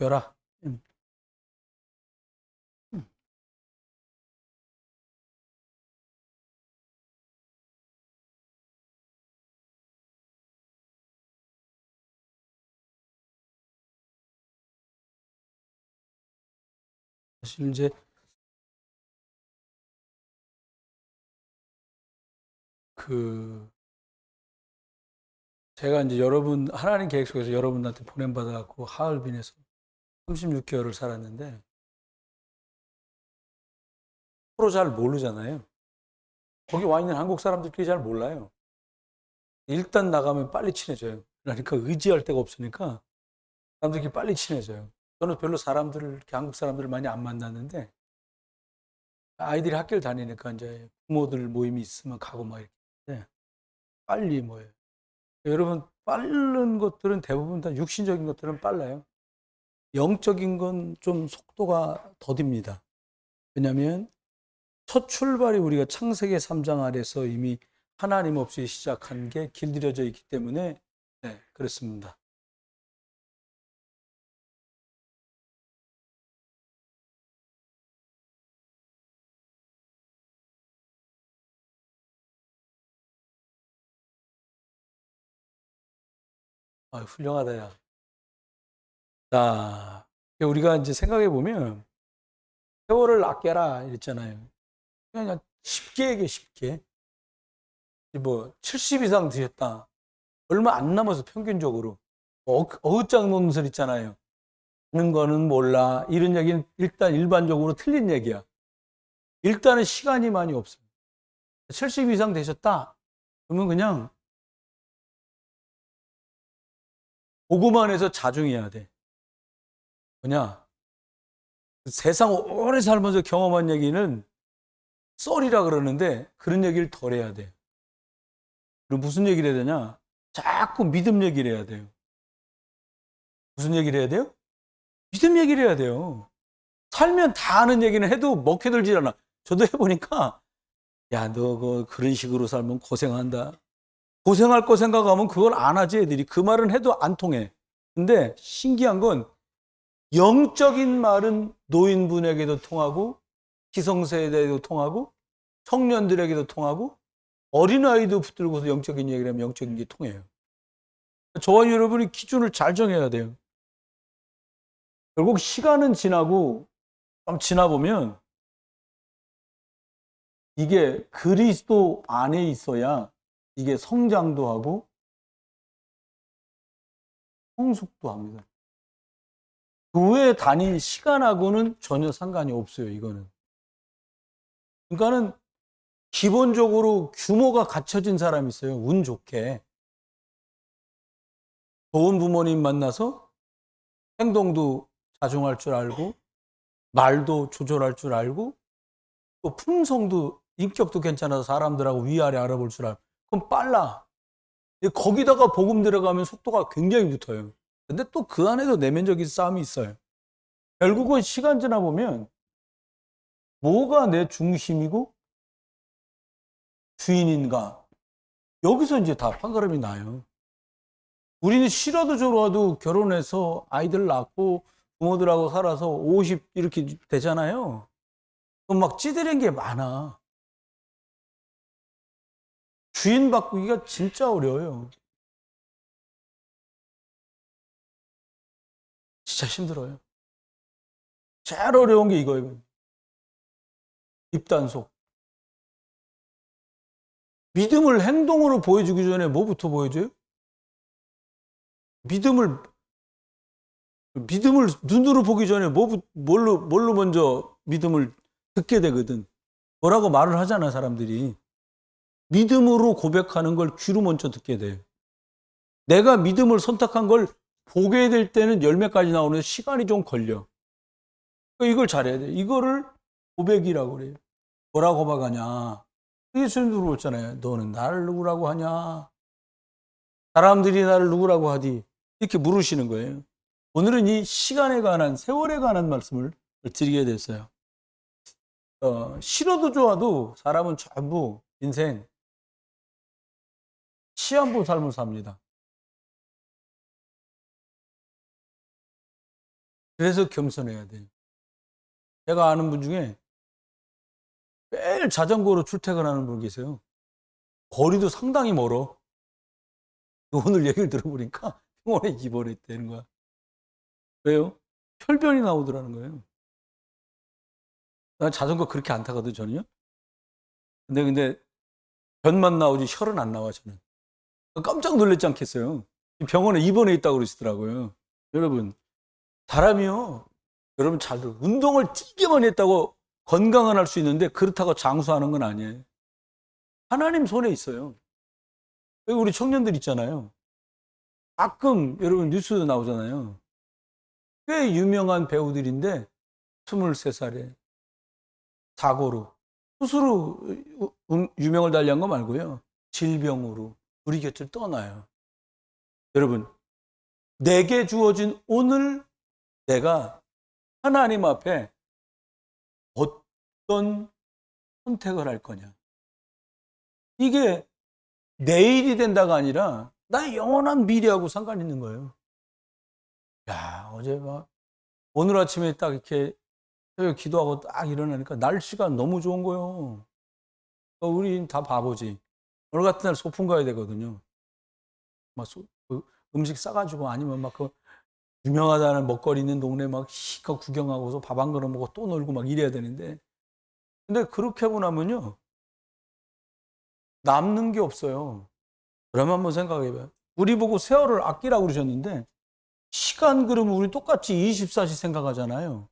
벼라. 사실 이제 그 제가 이제 여러분 하나님 계획 속에서 여러분한테 보냄 받아 갖고 하얼빈에서 36개월을 살았는데 서로 잘 모르잖아요. 거기 와 있는 한국 사람들끼리 잘 몰라요. 일단 나가면 빨리 친해져요. 그러니까 의지할 데가 없으니까 사람들끼리 빨리 친해져요. 저는 별로 사람들을 이렇게 한국 사람들을 많이 안 만났는데 아이들이 학교를 다니니까 이제 부모들 모임이 있으면 가고 막 이렇게 하는데 빨리 모여요. 여러분 빠른 것들은 대부분 다 육신적인 것들은 빨라요. 영적인 건 좀 속도가 더딥니다. 왜냐하면 첫 출발이 우리가 창세기 3장 아래서 이미 하나님 없이 시작한 게 길들여져 있기 때문에 네, 그렇습니다. 아, 훌륭하다, 야. 자, 우리가 이제 생각해 보면 세월을 아껴라 이랬잖아요. 그냥 쉽게 얘기해, 쉽게. 뭐, 70 이상 드셨다. 얼마 안 남아서 평균적으로. 어긋장 놓는 소리 있잖아요. 하는 거는 몰라. 이런 얘기는 일단 일반적으로 틀린 얘기야. 일단은 시간이 많이 없어요. 70 이상 되셨다. 그러면 그냥 보고만 해서 자중해야 돼. 뭐냐? 세상 오래 살면서 경험한 얘기는 썰이라 그러는데 그런 얘기를 덜 해야 돼. 그럼 무슨 얘기를 해야 되냐? 자꾸 믿음 얘기를 해야 돼요. 무슨 얘기를 해야 돼요? 믿음 얘기를 해야 돼요. 살면 다 아는 얘기는 해도 먹혀들질 않아. 저도 해보니까 야, 너 그런 식으로 살면 고생한다. 고생할 거 생각하면 그걸 안 하지 애들이. 그 말은 해도 안 통해. 근데 신기한 건 영적인 말은 노인분에게도 통하고 기성세대에도 통하고 청년들에게도 통하고 어린아이도 붙들고서 영적인 얘기를 하면 영적인 게 통해요. 저와 여러분이 기준을 잘 정해야 돼요. 결국 시간은 지나고 좀 지나보면 이게 그리스도 안에 있어야 이게 성장도 하고 성숙도 합니다. 교회 다닌 시간하고는 전혀 상관이 없어요, 이거는. 그러니까는 기본적으로 규모가 갖춰진 사람이 있어요. 운 좋게. 좋은 부모님 만나서 행동도 자중할 줄 알고, 말도 조절할 줄 알고, 또 품성도, 인격도 괜찮아서 사람들하고 위아래 알아볼 줄 알고. 그럼 빨라. 거기다가 복음 들어가면 속도가 굉장히 붙어요. 근데 또 그 안에도 내면적인 싸움이 있어요. 결국은 시간 지나 보면 뭐가 내 중심이고 주인인가? 여기서 이제 다 판가름이 나요. 우리는 싫어도 좋아도 결혼해서 아이들 낳고 부모들하고 살아서 50 이렇게 되잖아요. 그럼 막 찌들린 게 많아. 주인 바꾸기가 진짜 어려워요. 진짜 힘들어요. 제일 어려운 게 이거예요. 입단속. 믿음을 행동으로 보여주기 전에 뭐부터 보여줘요? 믿음을, 믿음을 눈으로 보기 전에 뭘로 먼저 믿음을 듣게 되거든. 뭐라고 말을 하잖아, 사람들이. 믿음으로 고백하는 걸 귀로 먼저 듣게 돼요. 내가 믿음을 선택한 걸 보게 될 때는 열매까지 나오는데 시간이 좀 걸려. 그러니까 이걸 잘해야 돼. 이거를 고백이라고 그래요. 뭐라고 고백하냐. 예수님도 그랬잖아요. 너는 나를 누구라고 하냐. 사람들이 나를 누구라고 하디. 이렇게 물으시는 거예요. 오늘은 이 시간에 관한, 세월에 관한 말씀을 드리게 됐어요. 싫어도 좋아도 사람은 전부 인생 시한부 삶을 삽니다. 그래서 겸손해야 돼요. 제가 아는 분 중에 매일 자전거로 출퇴근하는 분 계세요. 거리도 상당히 멀어. 오늘 얘기를 들어보니까 병원에 입원했다는 거야. 왜요? 혈변이 나오더라는 거예요. 난 자전거 그렇게 안 타거든, 저는요. 근데 변만 나오지 혈은 안 나와, 저는. 깜짝 놀랐지 않겠어요? 병원에 입원해 있다고 그러시더라고요. 여러분, 사람이요. 여러분 잘 들어. 운동을 찌게만 했다고 건강은 할 수 있는데 그렇다고 장수하는 건 아니에요. 하나님 손에 있어요. 우리 청년들 있잖아요. 가끔 여러분 뉴스 나오잖아요. 꽤 유명한 배우들인데 23살에 사고로 스스로 유명을 달리한 거 말고요. 질병으로 우리 곁을 떠나요. 여러분, 내게 주어진 오늘 내가 하나님 앞에 어떤 선택을 할 거냐. 이게 내일이 된다가 아니라 나의 영원한 미래하고 상관 있는 거예요. 야, 어제 막 오늘 아침에 딱 이렇게 새벽 기도하고 딱 일어나니까 날씨가 너무 좋은 거예요. 우리 다 바보지. 오늘 같은 날 소풍 가야 되거든요. 막 그 음식 싸가지고 아니면 막 그 유명하다는 먹거리 있는 동네 막 시커 구경하고서 밥 한 그릇 먹고 또 놀고 막 이래야 되는데, 근데 그렇게 하고 나면요 남는 게 없어요. 그러면 한번 생각해봐요. 우리 보고 세월을 아끼라고 그러셨는데 시간 그러면 우리 똑같이 24시 생각하잖아요.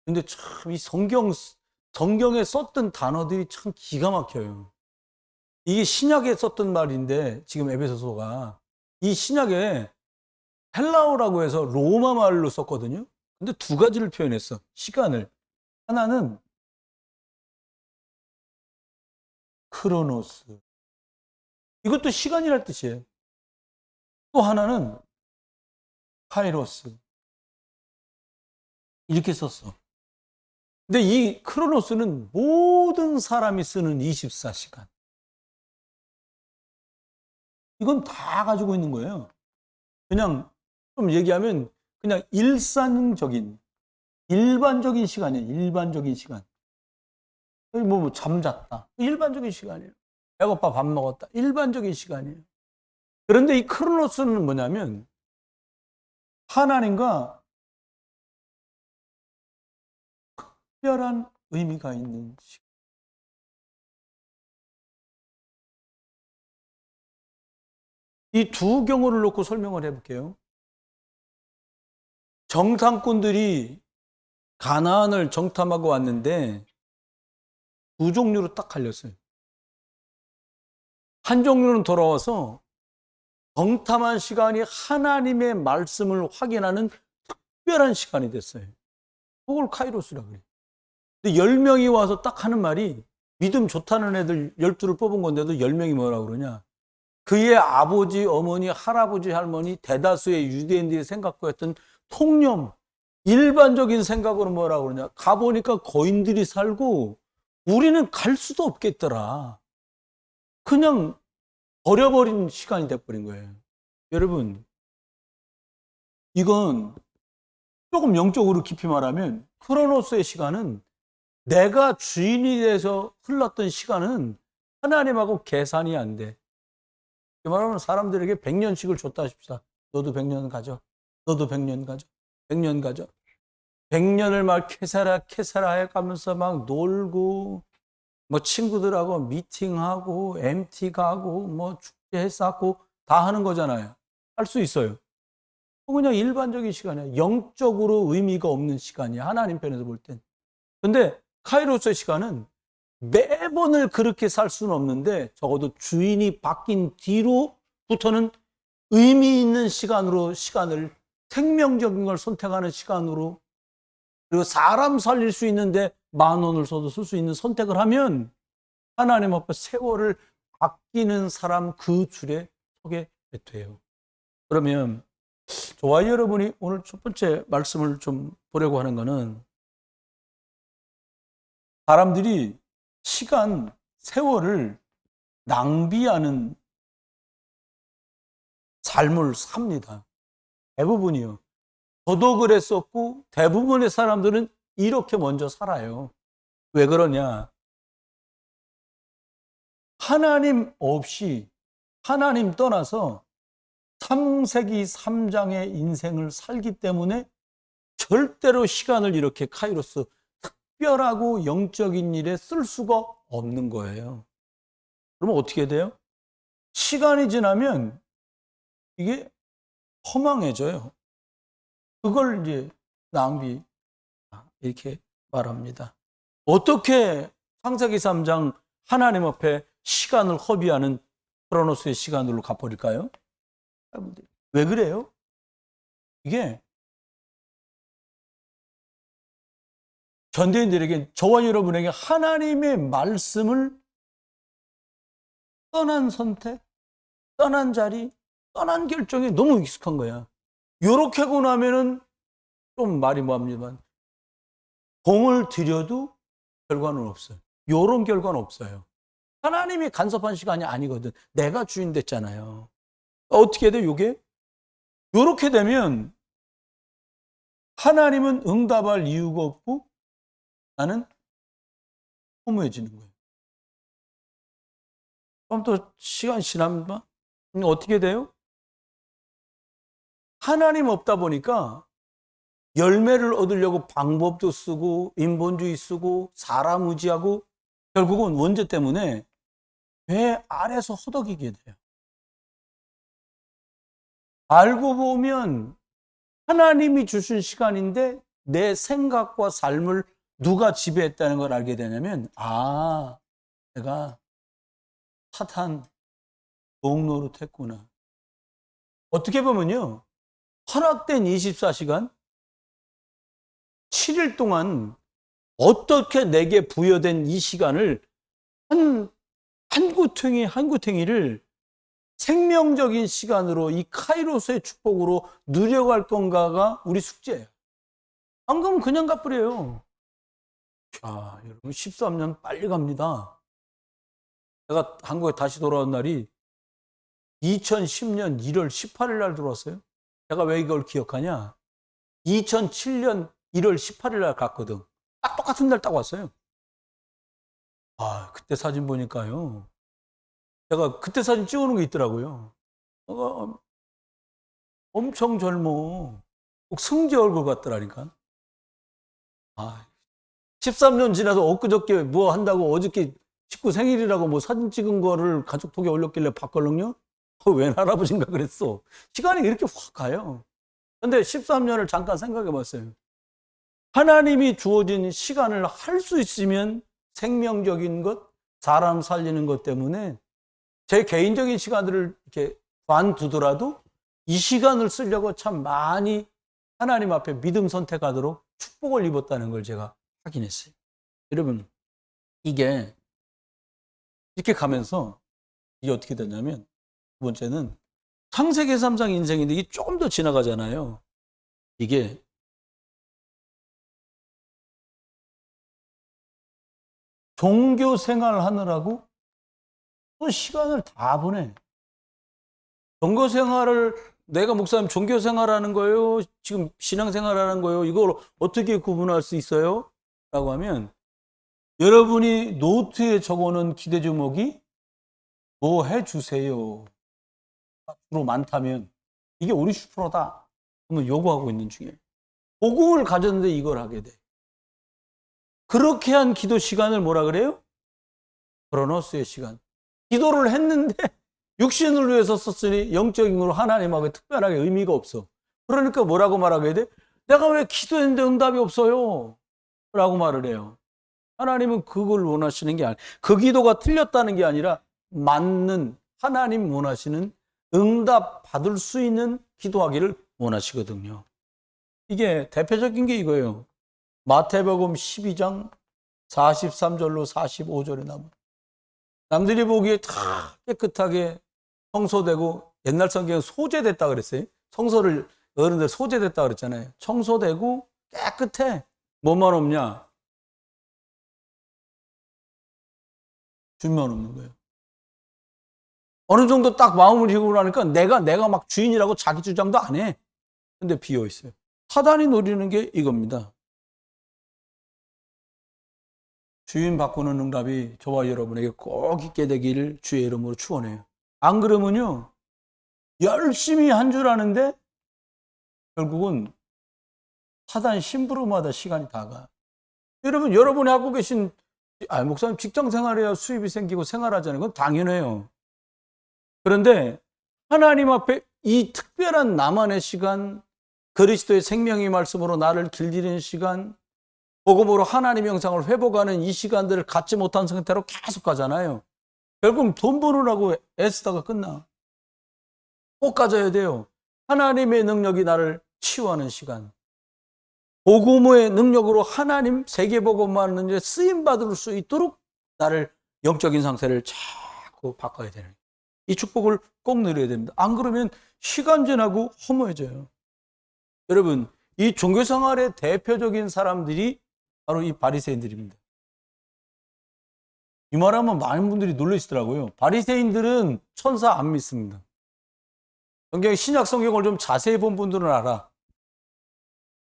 근데 참 이 성경에 썼던 단어들이 참 기가 막혀요. 이게 신약에 썼던 말인데 지금 에베소서가 이 신약에 헬라어라고 해서 로마 말로 썼거든요. 근데 두 가지를 표현했어. 시간을. 하나는 크로노스. 이것도 시간이랄 뜻이에요. 또 하나는 카이로스. 이렇게 썼어. 근데 이 크로노스는 모든 사람이 쓰는 24시간. 이건 다 가지고 있는 거예요. 그냥 좀 얘기하면 그냥 일상적인, 일반적인 시간이에요. 일반적인 시간. 뭐 잠잤다. 일반적인 시간이에요. 배고파 밥 먹었다. 일반적인 시간이에요. 그런데 이 크로노스는 뭐냐면 하나님과 특별한 의미가 있는 시간. 이 두 경우를 놓고 설명을 해볼게요. 정탐꾼들이 가나안을 정탐하고 왔는데 두 종류로 딱 갈렸어요. 한 종류는 돌아와서 정탐한 시간이 하나님의 말씀을 확인하는 특별한 시간이 됐어요. 그걸 카이로스라고 그래요. 근데 10명이 와서 딱 하는 말이, 믿음 좋다는 애들 12를 뽑은 건데도 10명이 뭐라고 그러냐. 그의 아버지, 어머니, 할아버지, 할머니, 대다수의 유대인들이 생각하고 했던 통념, 일반적인 생각으로 뭐라고 그러냐. 가보니까 거인들이 살고 우리는 갈 수도 없겠더라. 그냥 버려버린 시간이 돼버린 거예요. 여러분, 이건 조금 영적으로 깊이 말하면 크로노스의 시간은 내가 주인이 돼서 흘렀던 시간은 하나님하고 계산이 안 돼. 그 말하면 사람들에게 100년씩을 줬다 싶사. 너도 100년 가져. 너도 100년 가져. 100년 가져. 100년을 막 캐사라 해가면서 막 놀고, 뭐 친구들하고 미팅하고, MT 가고, 뭐 축제 쌓고 다 하는 거잖아요. 할 수 있어요. 그냥 일반적인 시간이야. 영적으로 의미가 없는 시간이야. 하나님 편에서 볼 땐. 근데 카이로스의 시간은 매번을 그렇게 살 수는 없는데 적어도 주인이 바뀐 뒤로부터는 의미 있는 시간으로, 시간을 생명적인 걸 선택하는 시간으로, 그리고 사람 살릴 수 있는데 10,000원을 써도 쓸 수 있는 선택을 하면 하나님 앞에 세월을 아끼는 사람 그 줄에 서게 돼요. 그러면 저와 여러분이 오늘 첫 번째 말씀을 좀 보려고 하는 거는, 사람들이 시간, 세월을 낭비하는 삶을 삽니다. 대부분이요. 저도 그랬었고 대부분의 사람들은 이렇게 먼저 살아요. 왜 그러냐? 하나님 없이, 하나님 떠나서 창세기 3장의 인생을 살기 때문에 절대로 시간을 이렇게 카이로스 특별하고 영적인 일에 쓸 수가 없는 거예요. 그러면 어떻게 돼요? 시간이 지나면 이게 허망해져요. 그걸 이제 낭비, 이렇게 말합니다. 어떻게 창세기 3장 하나님 앞에 시간을 허비하는 크로노스의 시간으로 가버릴까요? 왜 그래요? 이게 현대인들에게, 저와 여러분에게 하나님의 말씀을 떠난 선택, 떠난 자리, 떠난 결정에 너무 익숙한 거야. 요렇게 하고 나면은 좀 말이 뭐합니다만 공을 들여도 결과는 없어요. 요런 결과는 없어요. 하나님이 간섭한 시간이 아니거든. 내가 주인 됐잖아요. 어떻게 돼, 요게? 요렇게 되면 하나님은 응답할 이유가 없고 나는 허무해지는 거예요. 그럼 또 시간이 지나면 어떻게 돼요? 하나님 없다 보니까 열매를 얻으려고 방법도 쓰고 인본주의 쓰고 사람 의지하고 결국은 원죄 때문에 배 아래서 허덕이게 돼요. 알고 보면 하나님이 주신 시간인데 내 생각과 삶을 누가 지배했다는 걸 알게 되냐면, 내가 사탄 종노릇 했구나. 어떻게 보면요, 허락된 24시간 7일 동안 어떻게 내게 부여된 이 시간을 한 구탱이를 생명적인 시간으로 이 카이로스의 축복으로 누려갈 건가가 우리 숙제예요. 안 그러면 그냥 가버려요. 자, 여러분 13년 빨리 갑니다. 제가 한국에 다시 돌아온 날이 2010년 1월 18일 날 들어왔어요. 제가 왜 이걸 기억하냐? 2007년 1월 18일 날 갔거든. 딱 똑같은 날 딱 왔어요. 그때 사진 보니까요, 제가 그때 사진 찍어놓은 게 있더라고요. 내가 엄청 젊어. 꼭 승재 얼굴 같더라니까. 13년 지나서 엊그저께 뭐 한다고 어저께 친구 생일이라고 뭐 사진 찍은 거를 가족톡에 올렸길래 봤걸랑요? 웬 할아버지인가 그랬어. 시간이 이렇게 확 가요. 근데 13년을 잠깐 생각해 봤어요. 하나님이 주어진 시간을 할 수 있으면 생명적인 것, 사람 살리는 것 때문에 제 개인적인 시간들을 이렇게 관두더라도 이 시간을 쓰려고 참 많이 하나님 앞에 믿음 선택하도록 축복을 입었다는 걸 제가 확인했어요. 여러분, 이게 이렇게 가면서 이게 어떻게 되냐면, 두 번째는 창세기 3장 인생인데 이게 조금 더 지나가잖아요. 이게 종교 생활 하느라고 또 시간을 다 보내. 종교 생활을, 내가 목사님 종교 생활하는 거예요? 지금 신앙 생활하는 거예요? 이걸 어떻게 구분할 수 있어요? 라고 하면, 여러분이 노트에 적어놓은 기대 제목이 뭐 해주세요 주로 많다면 이게 우리 슈퍼다. 그러면 요구하고 있는 중이에요. 복음을 가졌는데 이걸 하게 돼. 그렇게 한 기도 시간을 뭐라 그래요? 크로노스의 시간. 기도를 했는데 육신을 위해서 썼으니 영적인 걸로 하나님하고 특별하게 의미가 없어. 그러니까 뭐라고 말하게 돼? 내가 왜 기도했는데 응답이 없어요? 라고 말을 해요. 하나님은 그걸 원하시는 게 아니에요. 그 기도가 틀렸다는 게 아니라 맞는, 하나님 원하시는 응답 받을 수 있는 기도하기를 원하시거든요. 이게 대표적인 게 이거예요. 마태복음 12장 43절로 45절에 나오면 남들이 보기에 다 깨끗하게 청소되고, 옛날 성경에 소재됐다 그랬어요. 성소를 어른들 소재됐다 그랬잖아요. 청소되고 깨끗해. 뭐만 없냐? 주님만 없는 거예요. 어느 정도 딱 마음을 hiểu으니까 내가 막 주인이라고 자기 주장도 안 해. 근데 비어 있어요. 사단이 노리는 게 이겁니다. 주인 바꾸는 응답이 저와 여러분에게 꼭 있게 되기를 주의 이름으로 축원해요. 안 그러면요, 열심히 한 줄 아는데 결국은 사단 심부름마다 시간이 다가. 여러분이 하고 계신, 목사님 직장 생활해야 수입이 생기고 생활하잖아요. 그건 당연해요. 그런데 하나님 앞에 이 특별한 나만의 시간, 그리스도의 생명의 말씀으로 나를 길들이는 시간, 복음으로 하나님의 형상을 회복하는 이 시간들을 갖지 못한 상태로 계속 가잖아요. 결국 돈 버느라고 애쓰다가 끝나. 꼭 가져야 돼요. 하나님의 능력이 나를 치유하는 시간. 복음의 능력으로 하나님 세계복음만 이제 쓰임받을 수 있도록 나를 영적인 상태를 자꾸 바꿔야 되는, 이 축복을 꼭 누려야 됩니다. 안 그러면 시간 지나고 허무해져요. 여러분, 이 종교생활의 대표적인 사람들이 바로 이 바리새인들입니다. 이 말하면 많은 분들이 놀라시더라고요. 바리새인들은 천사 안 믿습니다. 신약 성경을 좀 자세히 본 분들은 알아.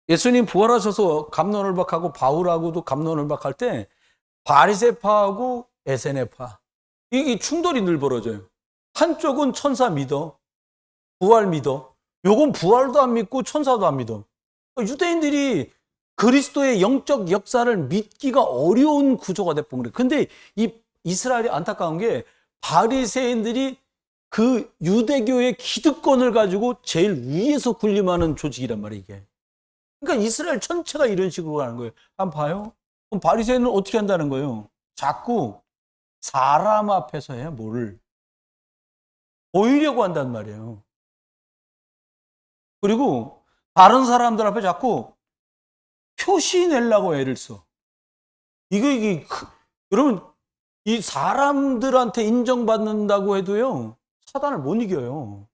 예수님 부활하셔서 갑론을박하고 바울하고도 갑론을박할 때 바리새파하고 에세네파, 이게 충돌이 늘 벌어져요. 한쪽은 천사 믿어, 부활 믿어. 요건 부활도 안 믿고 천사도 안 믿어. 유대인들이 그리스도의 영적 역사를 믿기가 어려운 구조가 돼버린 거예요. 근데 이 이스라엘이 안타까운 게 바리새인들이 그 유대교의 기득권을 가지고 제일 위에서 군림하는 조직이란 말이에요, 이게. 그러니까 이스라엘 전체가 이런 식으로 가는 거예요. 한번 봐요. 그럼 바리새인은 어떻게 한다는 거예요? 자꾸 사람 앞에서 해요, 뭐를 보이려고 한단 말이에요. 그리고 다른 사람들 앞에 자꾸 표시 내려고 애를 써. 여러분, 이 사람들한테 인정받는다고 해도요, 사단을 못 이겨요.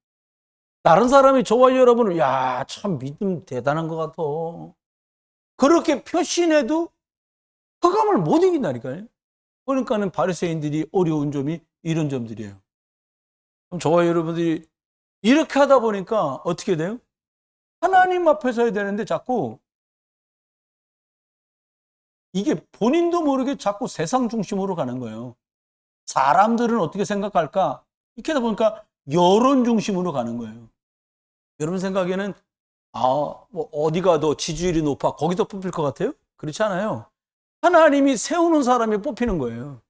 다른 사람이 저와 여러분을, 야, 참 믿음 대단한 것 같아, 그렇게 표시내도 흑암을 못 이긴다니까요. 그러니까는 바리새인들이 어려운 점이 이런 점들이에요. 그럼 저와 여러분들이 이렇게 하다 보니까 어떻게 돼요? 하나님 앞에 서야 되는데 자꾸 이게 본인도 모르게 자꾸 세상 중심으로 가는 거예요. 사람들은 어떻게 생각할까? 이렇게 하다 보니까 여론 중심으로 가는 거예요. 여러분 생각에는 뭐 어디가 더 지지율이 높아, 거기서 뽑힐 것 같아요? 그렇지 않아요. 하나님이 세우는 사람이 뽑히는 거예요.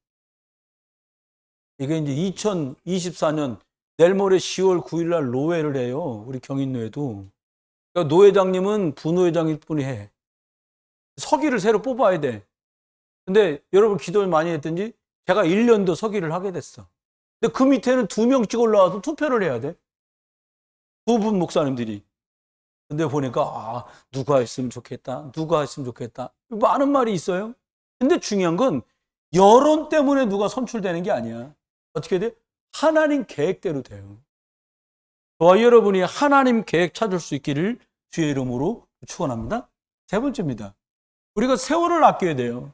이게 이제 2024년 내일 모레 10월 9일 날 노회를 해요. 우리 경인노회도. 그러니까 노회장님은 부노회장일 뿐이 해. 서기를 새로 뽑아야 돼. 근데 여러분 기도를 많이 했든지 제가 1년 더 서기를 하게 됐어. 근데 그 밑에는 2명씩 올라와서 투표를 해야 돼. 두 분 목사님들이. 근데 보니까 누가 했으면 좋겠다, 누가 했으면 좋겠다, 많은 말이 있어요. 근데 중요한 건 여론 때문에 누가 선출되는 게 아니야. 어떻게 돼? 하나님 계획대로 돼요. 저와 여러분이 하나님 계획 찾을 수 있기를 주의 이름으로 축원합니다. 세 번째입니다. 우리가 세월을 아껴야 돼요.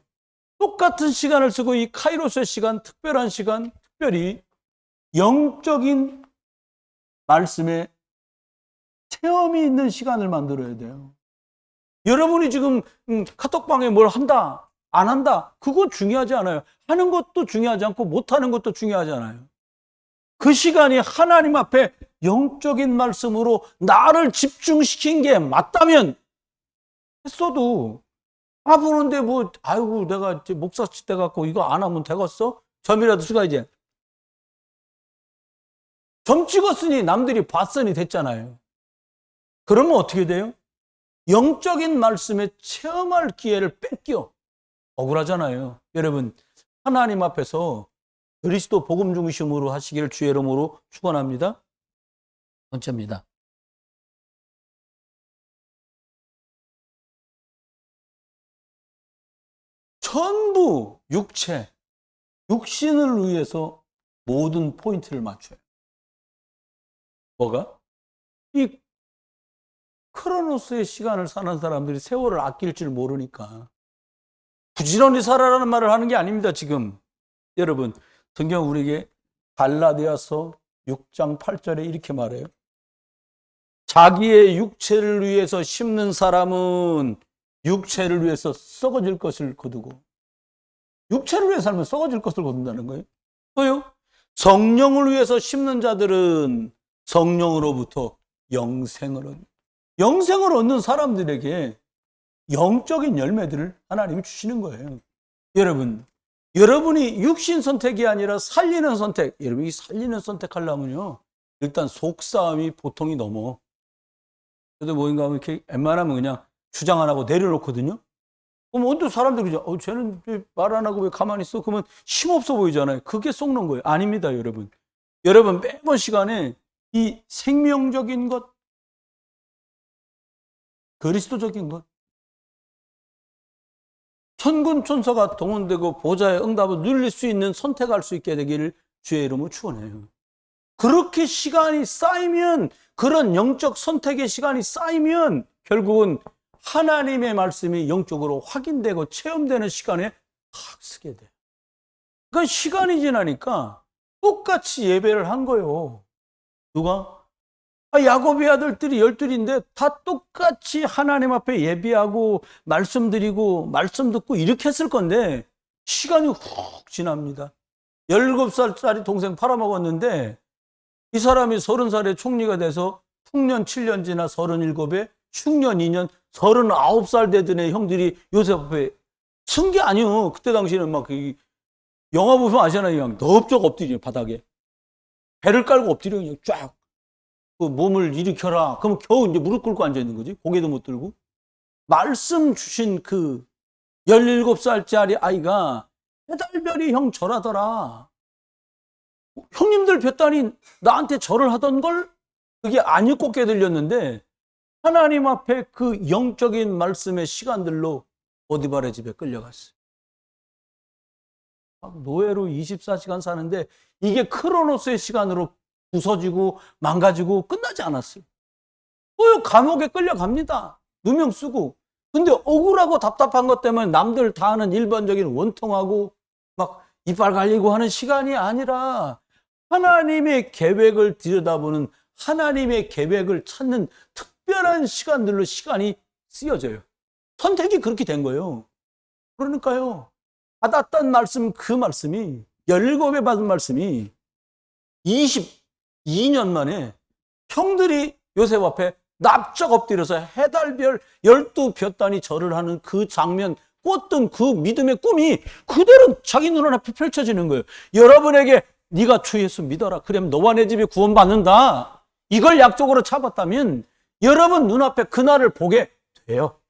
똑같은 시간을 쓰고 이 카이로스의 시간, 특별한 시간, 특별히 영적인 말씀에 체험이 있는 시간을 만들어야 돼요. 여러분이 지금 카톡방에 뭘 한다, 안 한다, 그거 중요하지 않아요. 하는 것도 중요하지 않고 못하는 것도 중요하지 않아요. 그 시간이 하나님 앞에 영적인 말씀으로 나를 집중시킨 게 맞다면 했어도, 보는데 아이고 내가 목사 때 갖고 이거 안 하면 되겠어? 점이라도 찍어야지. 점 찍었으니 남들이 봤으니 됐잖아요. 그러면 어떻게 돼요? 영적인 말씀에 체험할 기회를 뺏겨. 억울하잖아요. 여러분, 하나님 앞에서 그리스도 복음 중심으로 하시기를 주의 이름으로 축원합니다. 번째입니다. 전부 육신을 위해서 모든 포인트를 맞춰요. 뭐가? 이 크로노스의 시간을 사는 사람들이 세월을 아낄 줄 모르니까 부지런히 살아라는 말을 하는 게 아닙니다. 지금 여러분, 성경 우리에게 갈라디아서 6장 8절에 이렇게 말해요. 자기의 육체를 위해서 심는 사람은 육체를 위해서 썩어질 것을 거두고, 육체를 위해 살면 썩어질 것을 거둔다는 거예요. 또요, 성령을 위해서 심는 자들은 성령으로부터 영생을 얻는 사람들에게 영적인 열매들을 하나님이 주시는 거예요. 여러분이 육신 선택이 아니라 살리는 선택, 여러분이 살리는 선택하려면요, 일단 속싸움이 보통이 넘어. 저도 뭐인가 하면 이렇게 웬만하면 그냥 주장 안 하고 내려놓거든요. 그럼 어떤 사람들이 그러죠. 쟤는 말 안 하고 왜 가만히 있어? 그러면 힘없어 보이잖아요. 그게 썩는 거예요. 아닙니다, 여러분. 여러분, 매번 시간에 이 생명적인 것, 그리스도적인 것, 천군 천사가 동원되고 보좌의 응답을 누릴 수 있는 선택할 수 있게 되기를 주의 이름으로 축원해요. 그렇게 시간이 쌓이면, 그런 영적 선택의 시간이 쌓이면 결국은 하나님의 말씀이 영적으로 확인되고 체험되는 시간에 탁 쓰게 돼요. 그러니까 시간이 지나니까 똑같이 예배를 한 거예요. 누가? 야곱의 아들들이 12인데 다 똑같이 하나님 앞에 예배하고 말씀드리고 말씀 듣고 이렇게 했을 건데 시간이 훅 지납니다. 17살짜리 동생 팔아먹었는데 이 사람이 30살에 총리가 돼서 풍년 7년 지나 37에 흉년 2년 39살 되던 애 형들이 요셉 앞에 쓴 게 아니요. 그때 당시에는 막 영화 보면 아시잖아요. 그냥 넙적 엎드려 바닥에. 배를 깔고 엎드려 그냥 쫙. 그 몸을 일으켜라. 그러면 겨우 이제 무릎 꿇고 앉아 있는 거지. 고개도 못 들고. 말씀 주신 그 17살짜리 아이가 해달별이 형 절하더라. 형님들 뵀다니 나한테 절을 하던 걸 그게 안 읽고 들렸는데 하나님 앞에 그 영적인 말씀의 시간들로 보디발의 집에 끌려갔어요. 노예로 24시간 사는데 이게 크로노스의 시간으로 부서지고 망가지고 끝나지 않았어요. 또 감옥에 끌려갑니다. 누명 쓰고. 근데 억울하고 답답한 것 때문에 남들 다 하는 일반적인 원통하고 막 이빨 갈리고 하는 시간이 아니라 하나님의 계획을 들여다보는, 하나님의 계획을 찾는 특별한 시간들로 시간이 쓰여져요. 선택이 그렇게 된 거예요. 그러니까요, 받았던 말씀, 그 말씀이 17에 받은 말씀이 22년 만에 형들이 요셉 앞에 납작 엎드려서 해달별 12볕단이 절을 하는 그 장면, 꿨던 그 믿음의 꿈이 그대로 자기 눈앞에 펼쳐지는 거예요. 여러분에게 네가 주 예수 믿어라. 그러면 너와 내 집이 구원받는다. 이걸 약속으로 잡았다면 여러분 눈앞에 그날을 보게 돼요.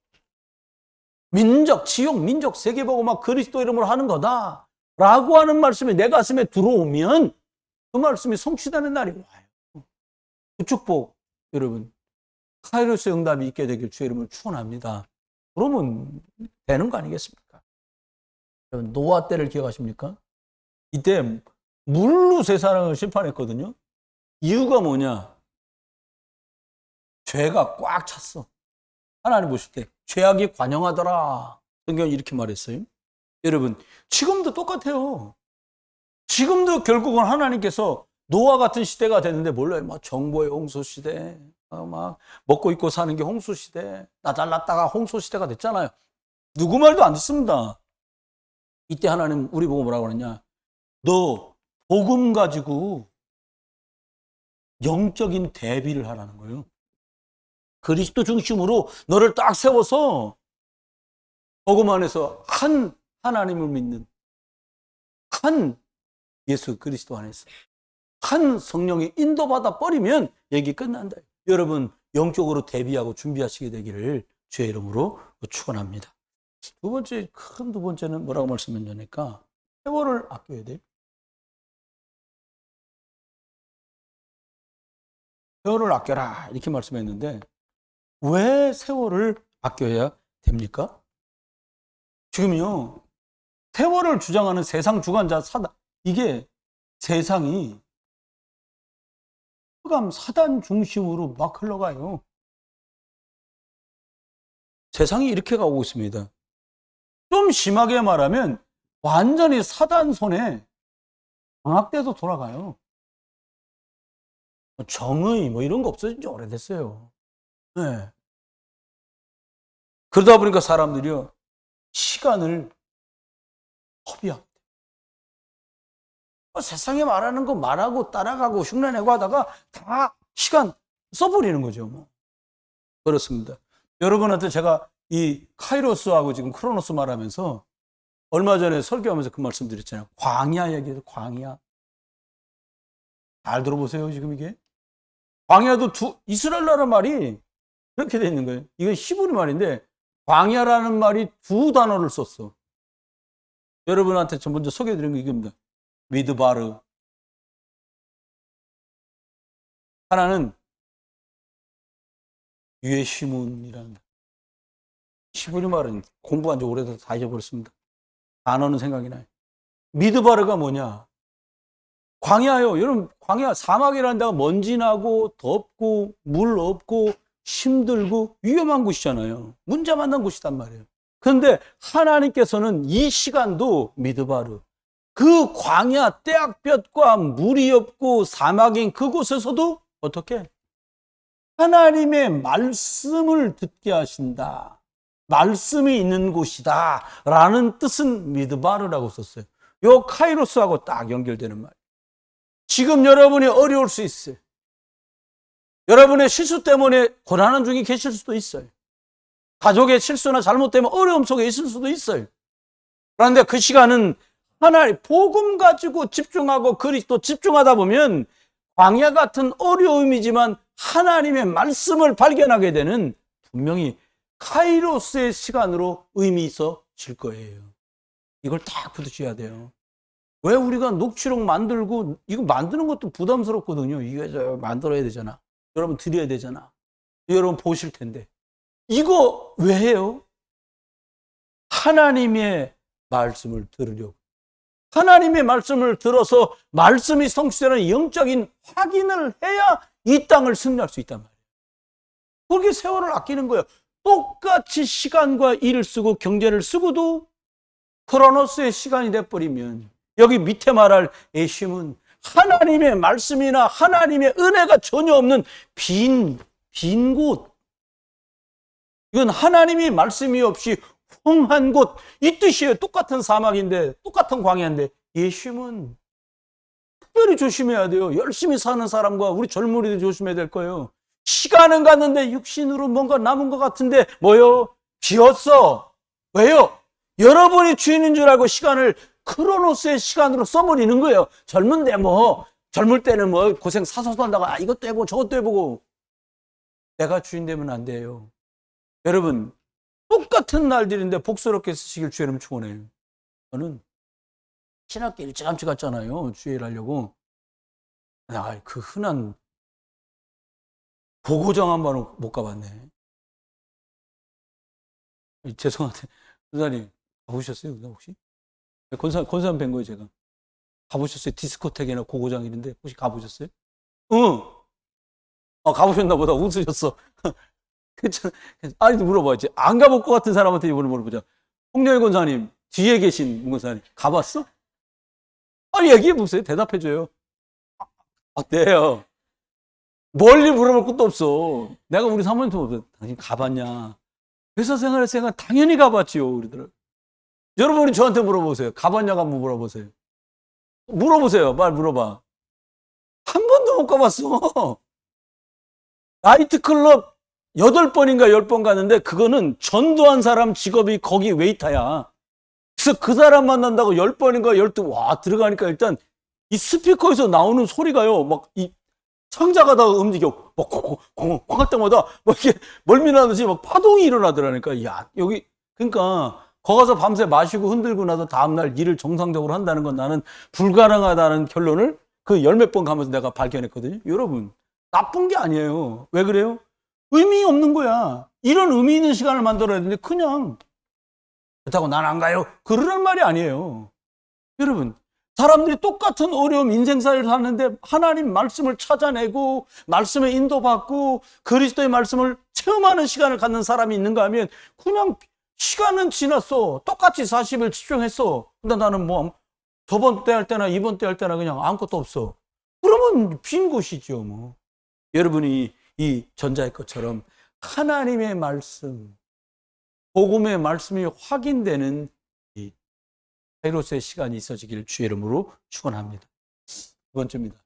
민족, 지역, 민족, 세계복음화 그리스도 이름으로 하는 거다 라고 하는 말씀이 내 가슴에 들어오면 그 말씀이 성취되는 날이 와요. 그 축복, 여러분, 카이로스 응답이 있게 되길 주의 이름으로 축원합니다. 그러면 되는 거 아니겠습니까? 여러분, 노아 때를 기억하십니까? 이때 물로 세상을 심판했거든요. 이유가 뭐냐? 죄가 꽉 찼어. 하나님 보실 때 죄악이 관영하더라. 성경이 이렇게 말했어요. 여러분, 지금도 똑같아요. 지금도 결국은 하나님께서 노아 같은 시대가 됐는데 몰라요. 막 정보의 홍수 시대, 막 먹고 입고 사는 게 홍수 시대, 나 잘났다가 홍수 시대가 됐잖아요. 누구 말도 안 듣습니다. 이때 하나님 우리 보고 뭐라고 그러냐? 너 복음 가지고 영적인 대비를 하라는 거예요. 그리스도 중심으로 너를 딱 세워서 복음 안에서 한 하나님을 믿는, 한 예수 그리스도 안에서 한 성령이 인도받아 버리면 얘기 끝난다. 여러분, 영적으로 대비하고 준비하시게 되기를 주의 이름으로 축원합니다. 두 번째는 뭐라고 말씀했냐니까 세월을 아껴야 돼. 세월을 아껴라 이렇게 말씀했는데 왜 세월을 아껴야 됩니까? 지금요, 세월을 주장하는 세상 주관자 사단, 이게 세상이 흑암 사단 중심으로 막 흘러가요. 세상이 이렇게 가고 있습니다. 좀 심하게 말하면 완전히 사단 손에 장악돼서 돌아가요. 정의 이런 거 없어진 지 오래됐어요. 네. 그러다 보니까 사람들이요, 시간을 허비하게 돼요. 세상에 말하는 거 말하고 따라가고 흉내내고 하다가 다 시간 써버리는 거죠. 뭐. 그렇습니다. 여러분한테 제가 이 카이로스하고 지금 크로노스 말하면서 얼마 전에 설교하면서 그 말씀 드렸잖아요. 광야 얘기해서 광야. 잘 들어보세요, 지금 이게. 광야도 이스라엘라는 말이 그렇게 돼 있는 거예요. 이건 히브리 말인데, 광야라는 말이 두 단어를 썼어. 여러분한테 저 먼저 소개해드린 거 이겁니다. 미드바르. 하나는 유에시문이라는 히브리 말은 공부한 지 오래돼서 다 잊어버렸습니다. 단어는 생각이 나요. 미드바르가 뭐냐? 광야요. 여러분, 광야, 사막이라는 데가 먼지 나고 덥고 물 없고 힘들고 위험한 곳이잖아요. 문제 만난 곳이단 말이에요. 그런데 하나님께서는 이 시간도 미드바르, 그 광야 떼약볕과 물이 없고 사막인 그곳에서도 어떻게? 하나님의 말씀을 듣게 하신다. 말씀이 있는 곳이다. 라는 뜻은 미드바르라고 썼어요. 요 카이로스하고 딱 연결되는 말. 지금 여러분이 어려울 수 있어요. 여러분의 실수 때문에 고난한 중에 계실 수도 있어요. 가족의 실수나 잘못 때문에 어려움 속에 있을 수도 있어요. 그런데 그 시간은 하나님 복음 가지고 집중하고 그리스도 집중하다 보면 광야 같은 어려움이지만 하나님의 말씀을 발견하게 되는 분명히 카이로스의 시간으로 의미 있어질 거예요. 이걸 딱 붙으셔야 돼요. 왜 우리가 녹취록 만들고 이거 만드는 것도 부담스럽거든요. 이거 저 만들어야 되잖아. 여러분 드려야 되잖아. 여러분 보실 텐데. 이거 왜 해요? 하나님의 말씀을 들으려고. 하나님의 말씀을 들어서 말씀이 성취되는 영적인 확인을 해야 이 땅을 승리할 수 있단 말이에요. 그렇게 세월을 아끼는 거예요. 똑같이 시간과 일을 쓰고 경제를 쓰고도 크로노스의 시간이 돼버리면 여기 밑에 말할 애심은 하나님의 말씀이나 하나님의 은혜가 전혀 없는 빈 곳. 이건 하나님이 말씀이 없이 황한 곳, 이 뜻이에요. 똑같은 사막인데, 똑같은 광야인데, 예심은 특별히 조심해야 돼요. 열심히 사는 사람과 우리 젊은이들 조심해야 될 거예요. 시간은 갔는데 육신으로 뭔가 남은 것 같은데 뭐요? 비었어. 왜요? 여러분이 주인인 줄 알고 시간을 크로노스의 시간으로 써버리는 거예요. 젊은데 뭐 젊을 때는 뭐 고생 사서도 한다고 이것도 해보고 저것도 해보고. 내가 주인 되면 안 돼요. 여러분 똑같은 날들인데 복스럽게 쓰시길 주의 이름 축원해요. 저는 신학교 일찌감치 갔잖아요. 주일 하려고. 그 흔한 보고장 한 번은 못 가봤네. 죄송한데 권사님 가보셨어요? 혹시? 권사님 뵌 거예요 제가. 가보셨어요? 디스코텍이나 고고장 이런데 혹시 가보셨어요? 응. 가보셨나 보다. 웃으셨어. 괜찮아. 아니 물어봐야지. 안 가볼 것 같은 사람한테 이번에 물어보자. 홍렬 권사님 뒤에 계신 권사님 가봤어? 아니 얘기해 보세요. 대답해 줘요. 어때요? 멀리 물어볼 것도 없어. 내가 우리 사모님한테 물어봤어. 당신 가봤냐? 회사 생활 당연히 가봤지요. 우리들. 여러분이 저한테 물어보세요. 가봤냐고 한번 물어보세요. 물어보세요. 말 물어봐. 한 번도 못 가봤어. 나이트클럽 8번인가 10번 갔는데 그거는 전도한 사람 직업이 거기 웨이터야. 그래서 그 사람 만난다고 10번인가 12번 와 들어가니까 일단 이 스피커에서 나오는 소리가요. 막 이 상자가 다 움직여. 막 콩콩콩 할 때마다 막 이렇게 멀미나듯이 막 파동이 일어나더라니까. 야 여기 그러니까 거 가서 밤새 마시고 흔들고 나서 다음날 일을 정상적으로 한다는 건 나는 불가능하다는 결론을 그 10몇 번 가면서 내가 발견했거든요. 여러분 나쁜 게 아니에요. 왜 그래요? 의미 없는 거야. 이런 의미 있는 시간을 만들어야 되는데 그냥 그렇다고 난 안 가요. 그러란 말이 아니에요. 여러분 사람들이 똑같은 어려움 인생사를 사는데 하나님 말씀을 찾아내고 말씀에 인도받고 그리스도의 말씀을 체험하는 시간을 갖는 사람이 있는가 하면 그냥 시간은 지났어. 똑같이 40일 집중했어. 근데 나는 뭐 저번 때 할 때나 이번 때 할 때나 그냥 아무것도 없어. 그러면 빈 곳이죠 뭐. 여러분이 이 전자의 것처럼 하나님의 말씀, 복음의 말씀이 확인되는 이 카이로스의 시간이 있어지기를 주의 이름으로 축원합니다. 두 번째입니다.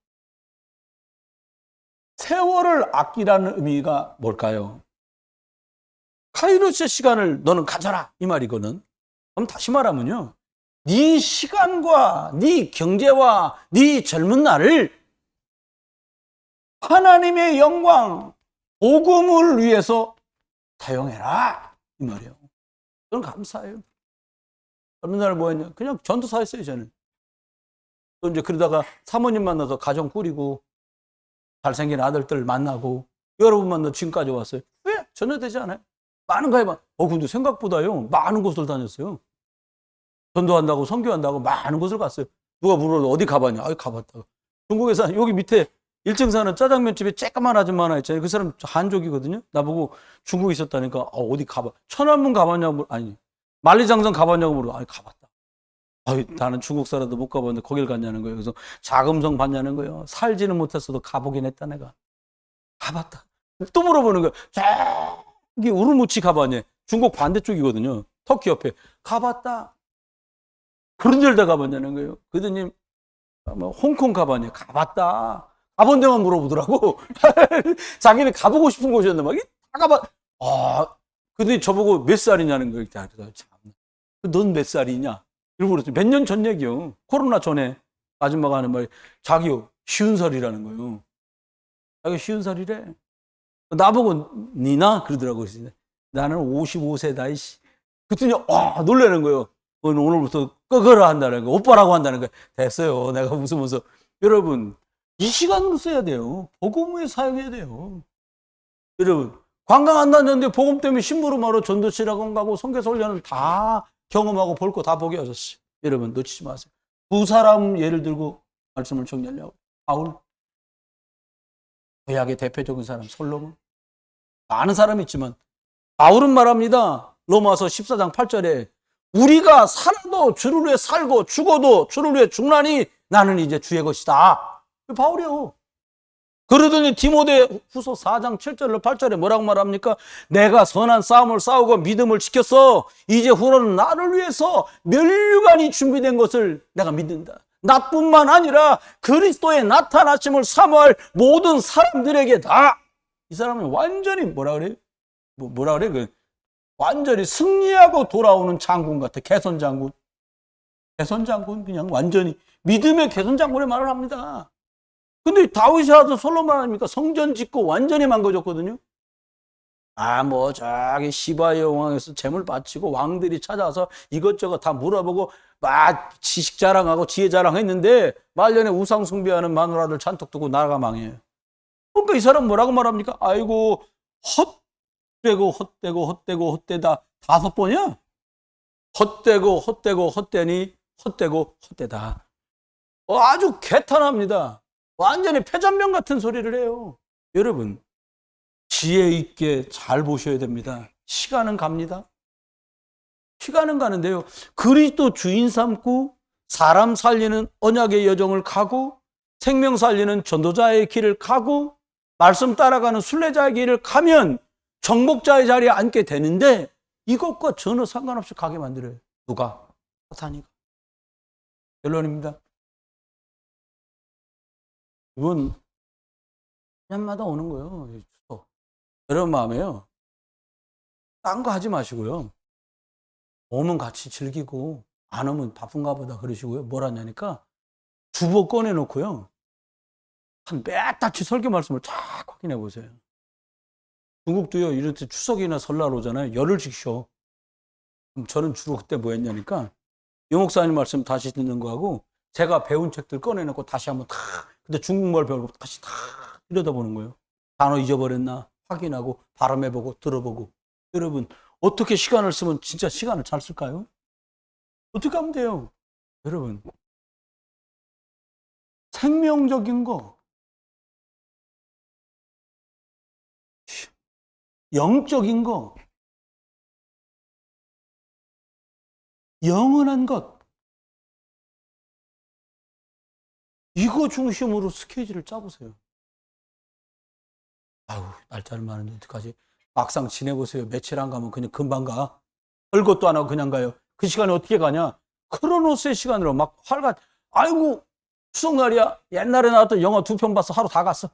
세월을 아끼라는 의미가 뭘까요? 카이로스의 시간을 너는 가져라 이 말이거든. 그럼 다시 말하면요, 네 시간과 네 경제와 네 젊은 날을 하나님의 영광, 복음을 위해서 사용해라 이 말이에요. 저는 감사해요. 젊은 날 뭐 했냐? 그냥 전도사 했어요 저는. 또 이제 그러다가 사모님 만나서 가정 꾸리고 잘생긴 아들들 만나고 여러분 만나 지금까지 왔어요. 왜? 전혀되지 않아요? 많은 거 해봐. 근데 생각보다요 많은 곳을 다녔어요. 전도한다고 선교한다고 많은 곳을 갔어요. 누가 물어도 어디 가봤냐? 가봤다고. 중국에서 여기 밑에 1층 사는 짜장면집에 쬐까만 아줌마 하나 있잖아요. 그 사람 한족이거든요. 나보고 중국에 있었다니까 어디 가봐. 천안문 가봤냐고. 아니 만리장성 가봤냐고 물어. 가봤다. 나는 중국 살아도 못 가봤는데 거길 갔냐는 거예요. 그래서 자금성 봤냐는 거예요. 살지는 못했어도 가보긴 했다 내가. 가봤다. 또 물어보는 거예요. 저기 우르무치 가봤냐? 중국 반대쪽이거든요. 터키 옆에. 가봤다. 그런 데를 다 가봤냐는 거예요. 그러더니 홍콩 가봤냐? 가봤다. 가본 데만 물어보더라고. 자기는 가보고 싶은 곳이었는데 막 다 가봤. 근데 저보고 몇 살이냐는 거예요. 참. 넌 몇 살이냐? 이러고 그랬더니 몇 년 전 얘기요. 코로나 전에 아줌마가 하는 말이 자기요 50살이라는 거예요. 자기 50살이래. 나보고 니나? 그러더라고요. 나는 55세다 이씨. 그랬더니 놀라는 거예요. 오늘부터 끄거라 한다는 거, 오빠라고 한다는 거. 됐어요. 내가 웃으면서 여러분 이 시간으로 써야 돼요. 복음에 사용해야 돼요. 여러분 관광 안 다녔는데 복음 때문에 심부름하러 전도치라고 가고 성교사 훈련을 다 경험하고 볼 거 다 보게 하셨어요. 여러분 놓치지 마세요. 두 사람 예를 들고 말씀을 정리하려고. 바울, 구약의 대표적인 사람 솔로몬. 많은 사람이 있지만 바울은 말합니다. 로마서 14장 8절에 우리가 살아도 주를 위해 살고 죽어도 주를 위해 죽나니 나는 이제 주의 것이다. 바울이요. 그러더니 디모데 후서 4장 7절로 8절에 뭐라고 말합니까? 내가 선한 싸움을 싸우고 믿음을 지켰어. 이제 후로는 나를 위해서 면류관이 준비된 것을 내가 믿는다. 나뿐만 아니라 그리스도의 나타나심을 사모할 모든 사람들에게 다. 이 사람은 완전히 뭐라 그래요? 뭐라 그래? 완전히 승리하고 돌아오는 장군 같아. 개선 장군. 개선 장군 그냥 완전히 믿음의 개선 장군의 말을 합니다. 근데 다윗이 하던 솔로몬 아닙니까? 성전 짓고 완전히 망가졌거든요. 저기 시바의 왕에서 재물 바치고 왕들이 찾아와서 이것저것 다 물어보고 막 지식 자랑하고 지혜 자랑했는데 말년에 우상 숭배하는 마누라들 잔뜩 두고 나라가 망해요. 그러니까 이 사람 뭐라고 말합니까? 아이고 헛되고 헛되고 헛되고 헛되다 5번이야. 헛되고 헛되고 헛되니 헛되고 헛되다. 아주 개탄합니다. 완전히 폐잔병 같은 소리를 해요. 여러분 지혜 있게 잘 보셔야 됩니다. 시간은 갑니다. 시간은 가는데요. 그리스도 주인 삼고 사람 살리는 언약의 여정을 가고 생명 살리는 전도자의 길을 가고 말씀 따라가는 순례자의 길을 가면 정복자의 자리에 앉게 되는데 이것과 전혀 상관없이 가게 만들어요. 누가? 사탄이가. 결론입니다. 이건 년마다 오는 거예요. 여러분 마음에요. 딴 거 하지 마시고요. 오면 같이 즐기고 안 오면 바쁜가 보다 그러시고요. 뭘 하냐니까 주보 꺼내놓고요. 한 몇 달치 설교 말씀을 쫙 확인해 보세요. 중국도요. 이럴 때 추석이나 설날 오잖아요. 열흘씩 쉬어. 그럼 저는 주로 그때 뭐 했냐니까 영목사님 말씀 다시 듣는 거하고 제가 배운 책들 꺼내놓고 다시 한번 다 근데 중국말 배우고 다시 다 들여다보는 거예요. 단어 잊어버렸나 확인하고 발음해보고 들어보고. 여러분 어떻게 시간을 쓰면 진짜 시간을 잘 쓸까요? 어떻게 하면 돼요? 여러분 생명적인 거, 영적인 거, 영원한 것, 이거 중심으로 스케줄을 짜보세요. 날짜는 많은데 어떡하지? 막상 지내보세요. 며칠 안 가면 그냥 금방 가. 별것도 안 하고 그냥 가요. 그 시간에 어떻게 가냐? 크로노스의 시간으로 막 아이고, 추석날이야. 옛날에 나왔던 영화 2편 봤어. 하루 다 갔어.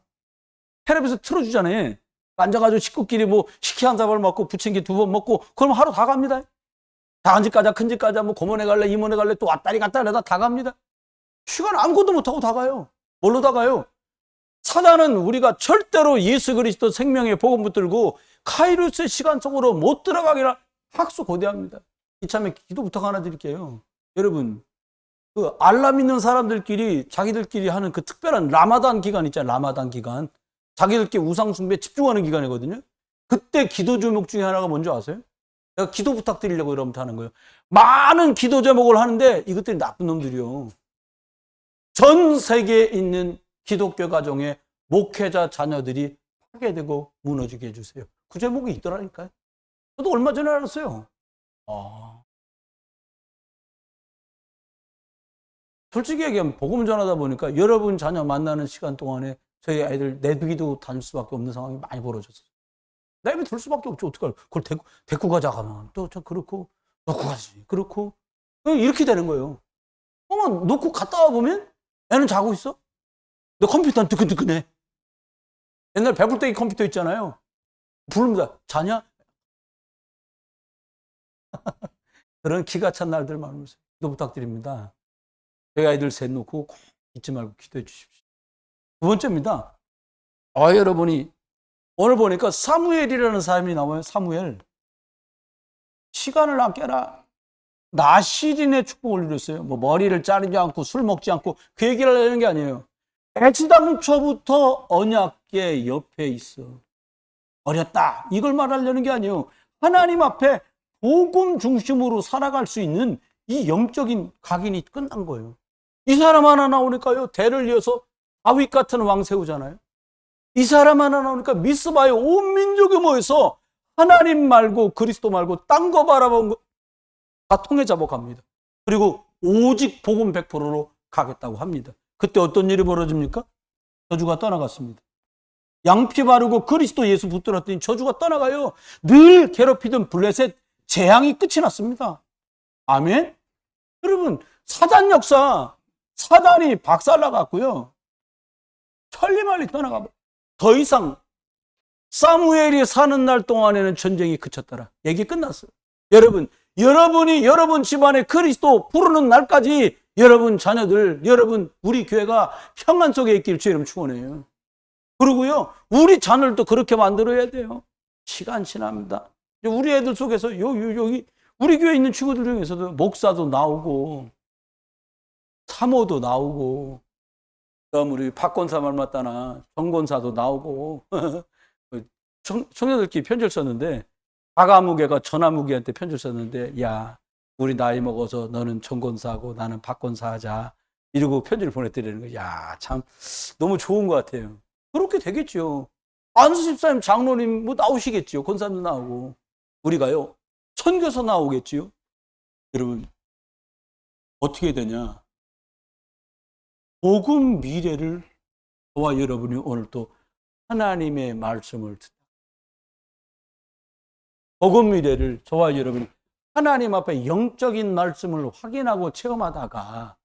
텔레비에서 틀어주잖아요. 앉아가지고 식구끼리 뭐 식혜 한 사발 먹고 부침개 2번 먹고 그럼 하루 다 갑니다. 작은 집 가자, 큰 집 가자, 뭐 고모네 갈래, 이모네 갈래, 또 왔다리 갔다 하다 다 갑니다. 시간 아무것도 못하고 다 가요. 뭘로 다 가요? 사단은 우리가 절대로 예수 그리스도 생명의 복음 붙들고 카이루스의 시간 속으로 못 들어가기를 학수고대합니다. 이참에 기도 부탁 하나 드릴게요. 여러분, 그 알라 믿는 사람들끼리 자기들끼리 하는 그 특별한 라마단 기간 있잖아요. 라마단 기간. 자기들끼리 우상 숭배에 집중하는 기간이거든요. 그때 기도 제목 중에 하나가 뭔지 아세요? 내가 기도 부탁드리려고 이러면서 하는 거예요. 많은 기도 제목을 하는데 이것들이 나쁜 놈들이요. 전 세계에 있는 기독교 가정의 목회자 자녀들이 파괴되고 무너지게 해주세요. 그 제목이 있더라니까요. 저도 얼마 전에 알았어요. 솔직히 얘기하면 복음 전하다 보니까 여러분 자녀 만나는 시간 동안에 저희 아이들 내비도 다닐 수밖에 없는 상황이 많이 벌어졌어요. 내비 둘 수밖에 없죠. 어떡할 그걸 데리고 가자 하면 또 저 그렇고 놓고 가지 그렇고 이렇게 되는 거예요. 놓고 갔다 와 보면 애는 자고 있어. 너 컴퓨터는 뜨끈뜨끈해. 옛날 배불떼기 컴퓨터 있잖아요. 부릅니다. 자냐? 그런 기가 찬 날들 많으면서 기도 부탁드립니다. 저희 아이들 셋 놓고 꼭 잊지 말고 기도해 주십시오. 두 번째입니다. 여러분이 오늘 보니까 사무엘이라는 사람이 나와요. 사무엘. 시간을 아껴라. 나시린의 축복을 누렸어요. 뭐 머리를 자르지 않고 술 먹지 않고 그 얘기를 하는 게 아니에요. 애지당초부터 언약궤 옆에 있어. 어렸다. 이걸 말하려는 게 아니에요. 하나님 앞에 복음 중심으로 살아갈 수 있는 이 영적인 각인이 끝난 거예요. 이 사람 하나 나오니까요. 대를 이어서 다윗 같은 왕 세우잖아요. 이 사람 하나 나오니까 미스바에 온 민족이 모여서 하나님 말고 그리스도 말고 딴 거 바라본 거 다 통해 잡아갑니다. 그리고 오직 복음 100%로 가겠다고 합니다. 그때 어떤 일이 벌어집니까? 저주가 떠나갔습니다. 양피 바르고 그리스도 예수 붙들었더니 저주가 떠나가요. 늘 괴롭히던 블레셋 재앙이 끝이 났습니다. 아멘? 여러분, 사단 역사, 사단이 박살나갔고요. 천리말리 떠나가. 더 이상 사무엘이 사는 날 동안에는 전쟁이 그쳤더라. 얘기 끝났어요. 여러분이 여러분 집안에 그리스도 부르는 날까지 여러분 자녀들, 여러분 우리 교회가 평안 속에 있길 주의 이름 축원해요. 그리고요, 우리 자녀들도 그렇게 만들어야 돼요. 시간 지납니다. 우리 애들 속에서 여기 우리 교회에 있는 친구들 중에서도 목사도 나오고 사모도 나오고 그다음 우리 박권사 말 맞다나 정권사도 나오고 청년들끼리 편지를 썼는데 박아무개가 전아무개한테 편지를 썼는데 야 우리 나이 먹어서 너는 정권사하고 나는 박권사 하자 이러고 편지를 보냈더라는 거예요. 야 참 너무 좋은 것 같아요. 그렇게 되겠죠. 안수 집사님 장로님 뭐 나오시겠지요. 권사도 나오고 우리가요 선교사 나오겠지요. 여러분 어떻게 되냐. 복음 미래를 저와 여러분이 오늘 또 하나님의 말씀을 듣다. 복음 미래를 저와 여러분이 하나님 앞에 영적인 말씀을 확인하고 체험하다가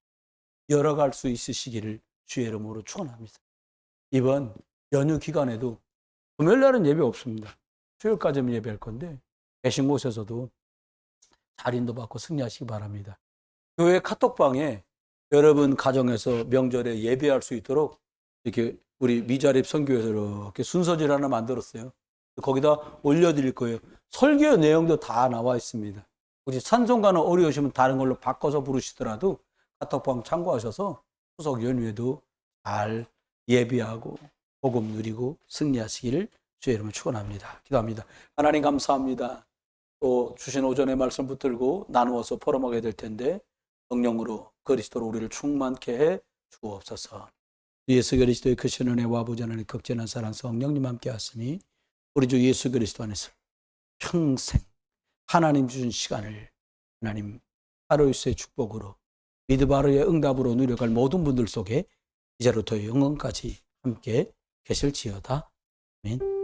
열어갈 수 있으시기를 주의 이름으로 축원합니다. 이번 연휴 기간에도 금요일 날은 예배 없습니다. 수요일까지는 예배할 건데 계신 곳에서도 잘 인도받고 승리하시기 바랍니다. 교회 카톡방에 여러분 가정에서 명절에 예배할 수 있도록 이렇게 우리 미자립 선교에서 이렇게 순서지를 하나 만들었어요. 거기다 올려드릴 거예요. 설교 내용도 다 나와 있습니다. 혹시 찬송가는 어려우시면 다른 걸로 바꿔서 부르시더라도 카톡방 참고하셔서 추석 연휴에도 잘 예배하고 복음 누리고 승리하시기를 주의 이름으로 축원합니다. 기도합니다. 하나님 감사합니다. 또 주신 오전의 말씀 붙들고 나누어서 포럼하게 될 텐데 성령으로 그리스도로 우리를 충만케 해 주옵소서. 예수 그리스도의 크신 은혜와 아버지 하나님의 극진한 사랑 성령님 함께 하시니 우리 주 예수 그리스도 안에서 평생 하나님 주신 시간을 하나님 하루이스의 축복으로 미드바르의 응답으로 누려갈 모든 분들 속에 이제로부터 영원까지 함께 계실지어다. 아멘.